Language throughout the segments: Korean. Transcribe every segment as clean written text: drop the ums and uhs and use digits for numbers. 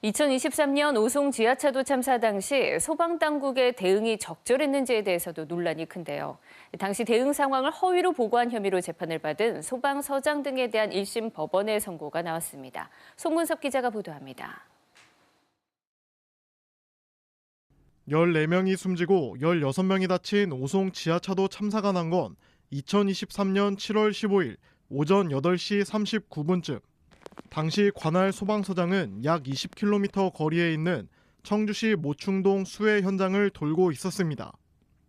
2023년 오송 지하차도 참사 당시 소방당국의 대응이 적절했는지에 대해서도 논란이 큰데요. 당시 대응 상황을 허위로 보고한 혐의로 재판을 받은 소방서장 등에 대한 1심 법원의 선고가 나왔습니다. 송근섭 기자가 보도합니다. 14명이 숨지고 16명이 다친 오송 지하차도 참사가 난 건 2023년 7월 15일 오전 8시 39분쯤. 당시 관할 소방서장은 약 20km 거리에 있는 청주시 모충동 수해 현장을 돌고 있었습니다.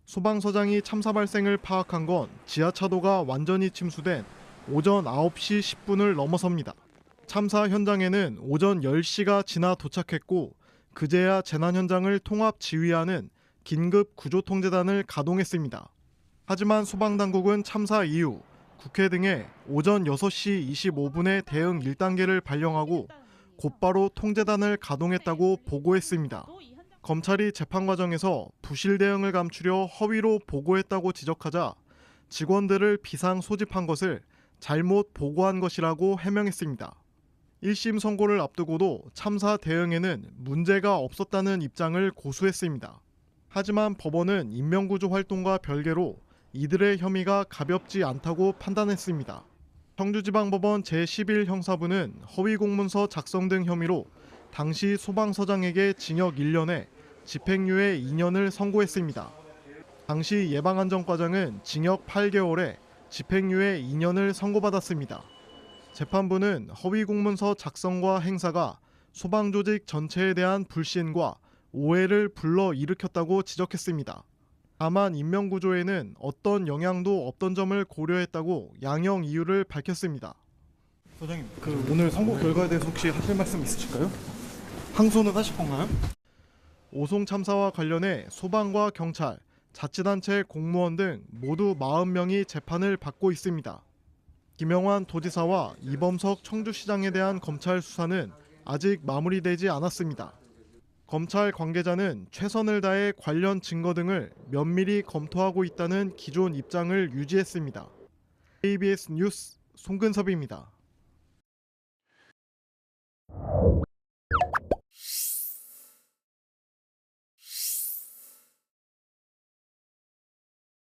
소방서장이 참사 발생을 파악한 건 지하차도가 완전히 침수된 오전 9시 10분을 넘어섭니다. 참사 현장에는 오전 10시가 지나 도착했고 그제야 재난 현장을 통합 지휘하는 긴급 구조통제단을 가동했습니다. 하지만 소방당국은 참사 이후 국회 등에 오전 6시 25분에 대응 1단계를 발령하고 곧바로 통제단을 가동했다고 보고했습니다. 검찰이 재판 과정에서 부실 대응을 감추려 허위로 보고했다고 지적하자 직원들을 비상 소집한 것을 잘못 보고한 것이라고 해명했습니다. 1심 선고를 앞두고도 참사 대응에는 문제가 없었다는 입장을 고수했습니다. 하지만 법원은 인명구조 활동과 별개로 이들의 혐의가 가볍지 않다고 판단했습니다. 청주지방법원 제11형사부는 허위공문서 작성 등 혐의로 당시 소방서장에게 징역 1년에 집행유예 2년을 선고했습니다. 당시 예방안전과장은 징역 8개월에 집행유예 2년을 선고받았습니다. 재판부는 허위공문서 작성과 행사가 소방조직 전체에 대한 불신과 오해를 불러일으켰다고 지적했습니다. 다만 인명구조에는 어떤 영향도 없던 점을 고려했다고 양형 이유를 밝혔습니다. 소장님, 오늘 선고 결과에 대해서 혹시 하실 말씀 있으실까요? 항소는 하실 건가요? 오송 참사와 관련해 소방과 경찰, 자치단체 공무원 등 모두 40명이 재판을 받고 있습니다. 김영환 도지사와 이범석 청주시장에 대한 검찰 수사는 아직 마무리되지 않았습니다. 검찰 관계자는 최선을 다해 관련 증거 등을 면밀히 검토하고 있다는 기존 입장을 유지했습니다. KBS 뉴스 송근섭입니다.